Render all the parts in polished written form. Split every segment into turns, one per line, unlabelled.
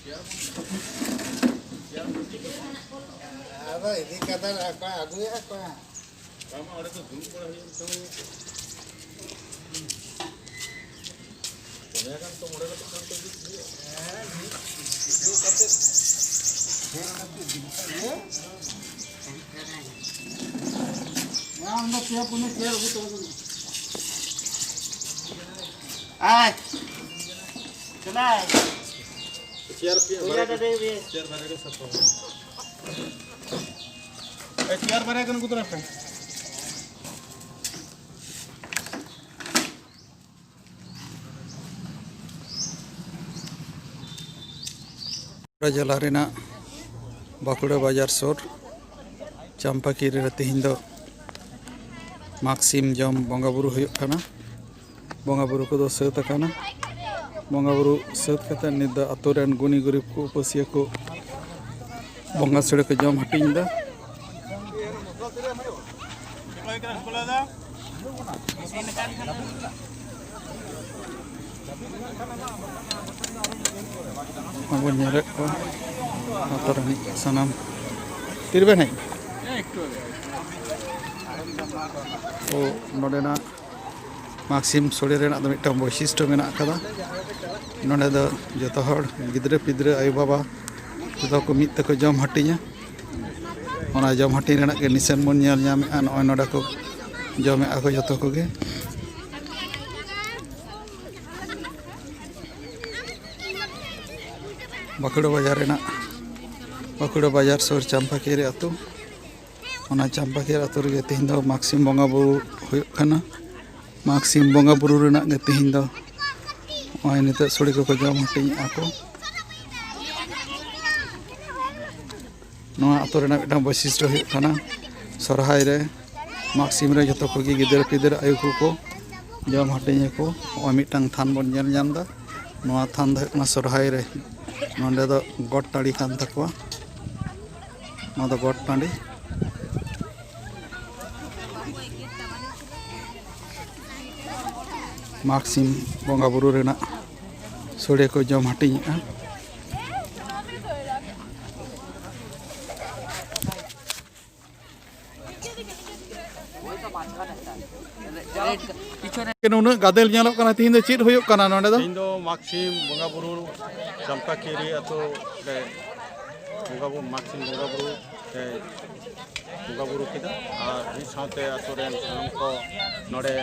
Ada ini kata apa? Aduh ya apa?
Kamu ada tuh dulu pernah yang tahu. Punya kan tuh modal tuh kan tuh dia.
Ini kata. Nah, anda siapa punya siapa betul betul. Ay, kenal.
Chair पे
Uya ada deh.
chair बने के सब chair बने kan कुछ रखा
जिला रेना बाकुड़ा बाजार सोर चंपाकीरी रे तिहिन दो मागसिम जम बंगा बुरु हुयुग खाना बंगा बुरु को दो सत खाना बंगा बुरु सत कते नित दो आतो रेन गुनी गरीब को उपसिया को बंगा सड़े को जम हटिंग दा अब nyerek ko motor ni sanam tirbe nahi o nodena maxim sore rena do mitang boishishto mena kada node do joto hor gidre pidre ayu baba joto ko mit te ko jom hatinya ona jom hati rena ge nisen mon nyel nyame an oi noda ko jome ako joto ko ge Bankura बाजार सोर चंपाकीरी आतु ओना चंपाकीरी आतु रे तिहिन दो मागसिम बंगा बुरु हुयुग खाना मागसिम बंगा बुरु रेना गे तिहिन दो ओय निते सोड़ी को जम हटिङ आको नोआ आतु रेना मिटां वैशिष्ट्य हुयुग खाना सरहाय रे मागसिम रे जतो को गिदर पिदर आयु को जम हटिङ को ओय मिटां थान बन नेल नाम दा नोआ थान दो ना सरहाय रे नोंडे दो गट टाड़ी कान तकवा नो दो गट टाड़ी मागसिम बंगा बुरु रेना सोड़े को जम हटिङ उन्ना गादेल नेलोग काना तिहिन दो चेद हुयुग काना नोंडे दो
ᱤᱧ ᱫᱚ ᱢᱟᱜᱥᱤᱢ ᱵᱚᱸᱜᱟ ᱵᱩᱨᱩ ᱪᱟᱢᱯᱟᱠᱤᱨᱤ ᱟᱛᱳ ᱨᱮ ᱵᱚᱸᱜᱟ ᱵᱩᱨᱩ ᱢᱟᱜᱥᱤᱢ ᱵᱚᱸᱜᱟ ᱵᱩᱨᱩ ᱨᱮ ᱵᱚᱸᱜᱟ ᱵᱩᱨᱩ ᱠᱮᱫᱟ ᱟᱨ ᱢᱤᱫ ᱥᱟᱶᱛᱮ ᱟᱛᱳ ᱨᱮᱱ ᱥᱟᱱᱟᱢ ᱠᱚ ᱱᱚᱰᱮ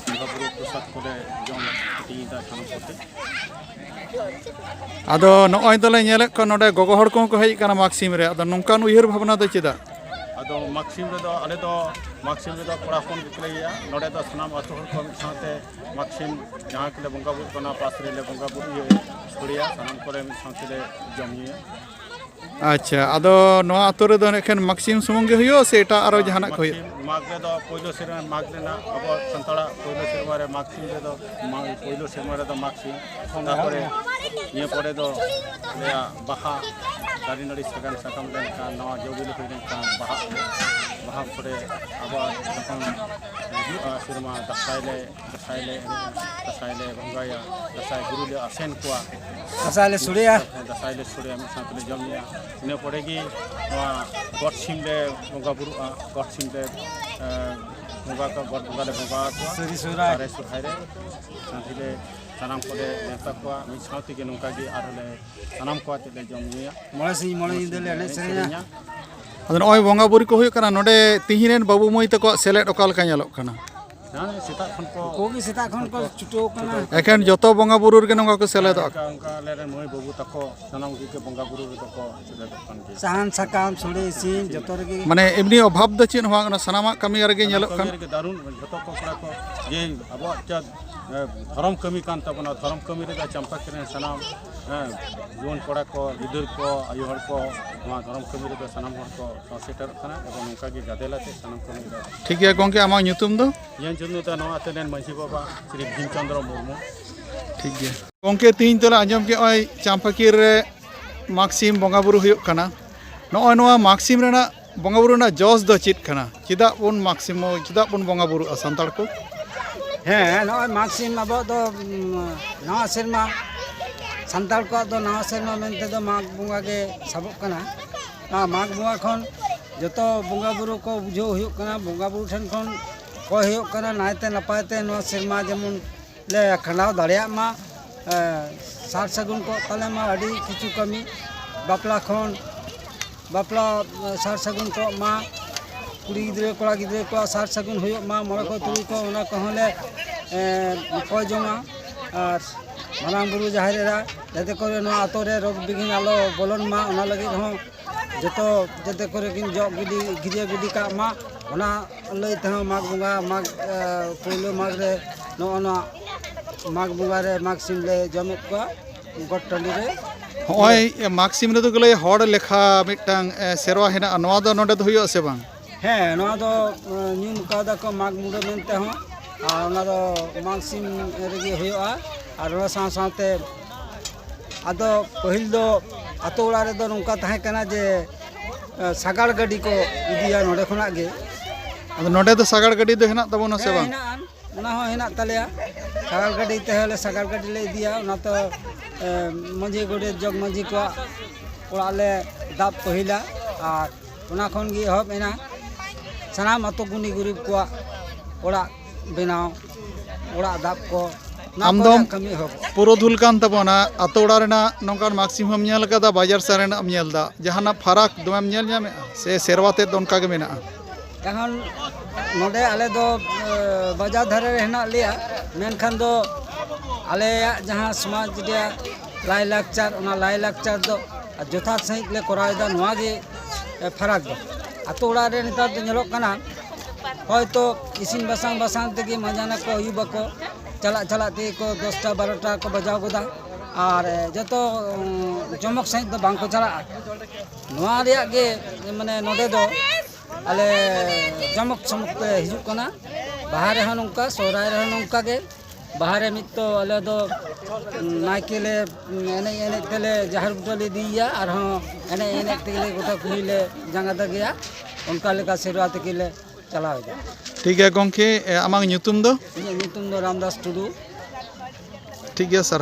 ᱵᱚᱸᱜᱟ ᱵᱩᱨᱩ ᱯᱨᱚᱥᱟᱫ ᱠᱚᱞᱮ ᱡᱚᱢ ᱦᱟᱹᱴᱤᱧᱮᱫᱟ ᱥᱟᱱᱟᱢ ᱠᱚᱛᱮ
आदो नॉय दले नेलेक को नोडे गोगो हड़ को हेज काना मागसिम रे आदो नोंकान उयहर भावना दो चेदा
आदो मागसिम रे दो आले दो मागसिम रे दो कोड़ा फोन बिकलेया नोडे दो सनाम आतो हर को मिद साथे मागसिम जहां के बंगा बुरु कना पास रे ले बंगा बुरु छोड़िया सनाम करे मिद साथे ले जमिया
अच्छा आदो नोआ आतो रे दो नेखन मागसिम सुमुंग गे हुयो से एटा आरो जहाना को हुयो
माग रे दो पहिलो सेरमा माग रेना अब संताड़ा पहिलो सेरमा रे मागसिम रे दो पहिलो सेरमा रे दो मागसिम तारपरे ये परे दो या बाहा दारी नड़ी सगान साकाम लेन का नवा जोबिल हुई का बाहा परे अब तखन सेरमा दसाइले बंगाया दसाइ गुरु ले आसेन कोआ
Asal suria.
दसाइले सुड़िया मिद साथे ले जमिया इने परेगी नवा गट सिम ले बंगा बुरु गट सिम ले बंगा का गट बंगा ले बंगा को
Suri surai.
रे सुहाय रे साथीले सनाम को नेता को मिद साथे के नोका गे आरले सनाम को आते ले Jamia
Mulai indel ane serenya.
आदो नॉय बंगा बुरु को हुयुग काना नोडे तिहिन रेन बाबू मई तको सेलेट ओका लेका नेलोग काना
ना सेता खन को
Kogi seta khon ko chuto kana.
एखन जतो बंगा बुरु रे नोंगा को सेलेद
उनका लेरे मोय बाबू तको सनाम के बंगा बुरु रे तको सेले खन के
Sahan sakam suri sin joto regi.
माने एमनी अभाव द चेन हुआ ना सनामा कमी रे नेलोग कान
के दारुन जतो को कड़ा को जे अब चा धर्म कमी कान तबना धर्म कमी रे चंपाकीरी सनाम जुवन कोड़ा को गिदर को आयु हर को वहाँ धर्म कमी रे सनाम हर को सेटर खाना और उनका के गादेलाते सनाम कमी रे
ठीक है गोंके आमा ᱧᱩᱛᱩᱢ ᱫᱚ
यन जन्नु ता नवा तेलेन मांझी बाबा श्री भीमचंद्र मुर्मू
ठीक है गोंके तीन तोला आंजम के ओय चंपाकीरी रे मागसिम बंगा बुरु हुयुग काना नॉय नोआ मागसिम रेना बंगा बुरु ना जस दो चेद काना चिदा बन मागसिम चिदा बन बंगा बुरु सांताड़ को
He, no maxim abo do no serma Santal ᱠᱚᱣᱟᱜ ᱫᱚ ᱱᱟᱣᱟ ᱥᱮᱨᱢᱟ ᱢᱮᱱᱛᱮ ᱫᱚ ᱢᱟᱜᱽ ᱵᱚᱸᱜᱟ ᱜᱮ ᱥᱟᱵᱚᱜ ᱠᱟᱱᱟ ᱢᱟᱜᱽ ᱵᱚᱸᱜᱟ ᱠᱷᱚᱱ ᱡᱚᱛᱚ ᱵᱚᱸᱜᱟ ᱵᱩᱨᱩ ᱠᱚ ᱵᱩᱡᱷᱟᱹᱣ ᱦᱩᱭᱩᱜ ᱠᱟᱱᱟ ᱵᱚᱸᱜᱟ ᱵᱩᱨᱩ ᱴᱷᱮᱱ ᱠᱷᱚᱱ ᱠᱚᱭ ᱦᱩᱭᱩᱜ ᱠᱟᱱᱟ ᱱᱟᱭᱛᱮ ᱱᱟᱯᱟᱭ ᱛᱮ ᱱᱚᱣᱟ ᱥᱮᱨᱢᱟ ᱡᱮᱢᱚᱱ ᱞᱮ ᱠᱷᱟᱸᱰᱟᱣ ᱫᱟᱲᱮᱭᱟᱜ ᱢᱟ ᱥᱟᱨ ᱥᱟᱹᱜᱩᱱ ᱠᱚ ᱛᱟᱞᱮ ᱢᱟ ᱟᱹᱰᱤ ᱠᱤᱪᱷᱩ ᱠᱟᱹᱢᱤ ᱵᱟᱯᱞᱟ ᱠᱷᱚᱱ ᱵᱟᱯᱞᱟ ᱥᱟᱨ ᱥᱟᱹᱜᱩᱱ ᱠᱚ ᱢᱟ ᱠᱩᱲᱤ ᱜᱤᱫᱽᱨᱟᱹ ᱠᱚᱲᱟ ᱜᱤᱫᱽᱨᱟᱹ ᱠᱚᱣᱟᱜ ᱥᱟᱨ ᱥᱟᱹᱜᱩᱱ ᱦᱩᱭᱩᱜ ᱢᱟ ᱢᱚᱬᱮ ᱠᱚ ᱛᱩᱨᱩᱭ ᱠᱚ ᱚᱱᱟ ᱠᱚᱦᱚᱸ ᱞᱮ ᱠᱚᱭ ᱡᱚᱝᱟ ᱟᱨ ᱢᱟᱨᱟᱝ ᱵᱩᱨᱩ ᱡᱟᱦᱮᱨ ᱮᱨᱟ ᱡᱟᱛᱮ ᱠᱚᱨᱮ ᱱᱚᱣᱟ ᱟᱛᱳ ᱨᱮ ᱨᱳᱜᱽ ᱵᱤᱜᱷᱤᱱ ᱟᱞᱚ ᱵᱚᱞᱚᱱ ᱢᱟ ᱚᱱᱟ ᱞᱟᱹᱜᱤᱫ ᱦᱚᱸ ᱡᱚᱛᱚ ᱡᱟᱛᱮ ᱠᱚᱨᱮ ᱠᱤᱱ ᱡᱚᱜ ᱜᱤᱰᱤ ᱜᱤᱨᱟᱹ ᱜᱤᱰᱤ ᱠᱟᱜ ᱢᱟ ᱚᱱᱟ ᱞᱟᱹᱭ ᱛᱮᱦᱚᱸ ᱢᱟᱜᱽ ᱵᱚᱸᱜᱟ ᱯᱳᱭᱞᱳ ᱢᱟᱜᱽ ᱨᱮ ᱱᱚᱜᱼᱚ ᱱᱚᱣᱟ ᱢᱟᱜᱽ ᱵᱚᱸगा ᱨᱮ ᱢᱟᱜᱽ ᱥᱤᱢ ᱞᱮ ᱡᱚᱢᱮᱫ ᱠᱚᱣᱟ ᱜᱚᱴ ᱴᱟᱺᱰᱤ ᱨᱮ
ᱦᱚᱸᱜᱼᱚᱭ ᱢᱟᱜᱽ ᱥᱤᱢ ᱨᱮᱫᱚ ᱠᱚ ᱞᱟᱹᱭᱟ ᱦᱚᱲ ᱞᱮᱠᱷᱟ ᱢᱤᱫᱴᱟᱝ ᱥᱮᱨᱣᱟ ᱦᱮᱱᱟᱜᱼᱟ ᱱᱚᱣᱟ ᱫᱚ ᱱᱚᱰᱮ ᱫᱚ ᱦᱩᱭᱩᱜᱼᱟ ᱥᱮ ᱵᱟᱝ?
ᱦᱮᱸ ᱱᱚᱣᱟ ᱫᱚ ᱧᱩᱢ ᱠᱟᱣᱫᱟᱠᱚ ᱢᱟᱜᱽ ᱢᱩᱸᱰᱟᱹ ᱢᱮᱱᱛᱮ ᱦᱚᱸ ᱟᱨ ᱚᱱᱟ ᱫᱚ ᱢᱟᱜᱽ ᱥᱤᱢ ᱨᱮᱜᱮ ᱦᱩᱭᱩᱜᱼᱟ ᱟᱨ ᱚᱱᱟ ᱥᱟᱶ ᱥᱟᱶᱛᱮ ᱟᱫᱚ ᱯᱟᱹᱦᱤᱞ ᱫᱚ ᱟᱛᱳ ᱚᱲᱟᱜ ᱨᱮᱫᱚ ᱱᱚᱝᱠᱟ ᱛᱟᱦᱮᱸ ᱠᱟᱱᱟ ᱡᱮ ᱥᱟᱜᱟᱲ ᱜᱟᱹᱰᱤ ᱠᱚ ᱤᱫᱤᱭᱟ ᱱᱚᱰᱮ ᱠᱷᱚᱱᱟᱜ ᱜᱮ
ᱟᱫᱚ ᱱᱚᱰᱮ ᱫᱚ ᱥᱟᱜᱟᱲ ᱜᱟᱹᱰᱤ ᱫᱚ ᱦᱮᱱᱟᱜ ᱛᱟᱵᱚᱱᱟ ᱥᱮ ᱵᱟᱝ?
ᱦᱮᱱᱟᱜᱼᱟ ᱚᱱᱟ ᱦᱚᱸ ᱦᱮᱱᱟᱜ ᱛᱟᱞᱮᱭᱟ ᱥᱟᱜᱟᱲ ᱜᱟᱹᱰᱤ ᱛᱮᱦᱚᱸ ᱥᱟᱜᱟᱲ ᱜᱟᱹᱰᱤ ᱞᱮ ᱤᱫᱤᱭᱟ ᱚᱱᱟ ᱛᱚ ᱢᱟᱺᱡᱷᱤ ᱜᱚᱰᱮᱛ ᱡᱚᱜᱽ ᱢᱟᱺᱡᱷᱤ ᱠᱚᱣᱟᱜ ᱚᱲᱟᱜ ᱞᱮ ᱫᱟᱵ ᱯᱟᱹᱦᱤᱞᱟ ᱟᱨ ᱚᱱᱟ ᱠᱷᱚᱱ ᱜᱮ ᱮᱦᱚᱵ ᱮᱱᱟ ᱥᱟᱱᱟᱢ ᱟᱛᱳ ᱜᱩᱱᱤ ᱜᱩᱨᱤᱵ ᱠᱚᱣᱟᱜ ᱚᱲᱟᱜ ᱵᱮᱱᱟᱣ ᱚᱲᱟᱜ ᱫᱟᱵ ᱠᱚ
ᱟᱢᱫᱚᱢ
ᱠᱟᱹᱢᱤ ᱮᱦᱚᱵ
ᱯᱩᱨᱩᱫᱷᱩᱞ ᱠᱟᱱ ᱛᱟᱵᱚᱱᱟ ᱟᱛᱳ ᱚᱲᱟᱜ ᱨᱮᱱᱟᱜ ᱱᱚᱝᱠᱟᱱ ᱢᱟᱜᱽ ᱥᱤᱢ ᱦᱚᱸᱢ ᱧᱮᱞ ᱠᱟᱫᱟ ᱵᱟᱡᱟᱨ ᱥᱟᱦᱟᱨ ᱨᱮᱱᱟᱜ ᱮᱢ ᱧᱮᱞ ᱮᱫᱟ ᱡᱟᱦᱟᱱᱟᱜ ᱯᱷᱟᱨᱟᱠ ᱫᱚᱢᱮᱢ ᱧᱮᱞ ᱧᱟᱢᱮᱫᱼᱟ ᱥᱮ ᱥᱮᱨᱣᱟ ᱛᱮᱫ ᱫᱚ ᱚᱱᱠᱟ ᱜᱮ ᱢᱮᱱᱟᱜᱼᱟ?
এখন ᱱᱚᱰᱮ ᱟᱞᱮ ᱫᱚ ᱵᱟᱡᱟᱨ ᱫᱷᱟᱨᱮ ᱨᱮ ᱦᱮᱱᱟᱜ ᱞᱮᱭᱟ ᱢᱮᱱᱠᱷᱟᱱ ᱫᱚ ᱟᱞᱮᱭᱟᱜ ᱡᱟᱦᱟᱸ ᱥᱚᱢᱟᱡᱽ ᱨᱮᱭᱟᱜ ᱞᱟᱭᱼᱞᱟᱠᱪᱟᱨ ᱚᱱᱟ ᱞᱟᱭᱼᱞᱟᱠᱪᱟর ᱫᱚ ᱡᱚᱛᱷᱟᱛ ᱥᱟᱺᱦᱤᱡ ᱞᱮ ᱠᱚᱨᱟᱣᱮᱫᱟ ᱱᱚᱣᱟ ᱜᱮ ᱯᱷᱟᱨᱟᱠ ᱫᱚ ᱟᱛᱳ ᱚᱲᱟᱜ ᱨᱮ ᱱᱮᱛᱟᱨ ᱫᱚ ᱧᱮᱞᱚᱜ ᱠᱟᱱᱟ হয়তো ইসিন বাসাং থেকে মাঝানা কো ইউবাকো চালাক থেকে কো 10টা 12টা কো বাজাও গোদা আর যত জমক সাইড দো বাংকো চালা নোয়া রিয়াক গে মানে নদে দো আলে জমক সমক তে হিজুক কানা বাহারে হন নংকা সরাই রে নংকা গে বাহারে মিত্তো আলে দো নাইকেলে এনে তেলে জাহার বুটলে দিয়া আর হ এনে তেলে গোটা কুলিলে জাঙ্গাদা গিয়া उनका लेका सेरवा तक ले चलाओ जा
ठीक है गोंके आमांग ᱧᱩᱛᱩᱢ ᱫᱚ?
ᱧᱩᱛᱩᱢ ᱫᱚ रामदास टुडू
ठीक है सर।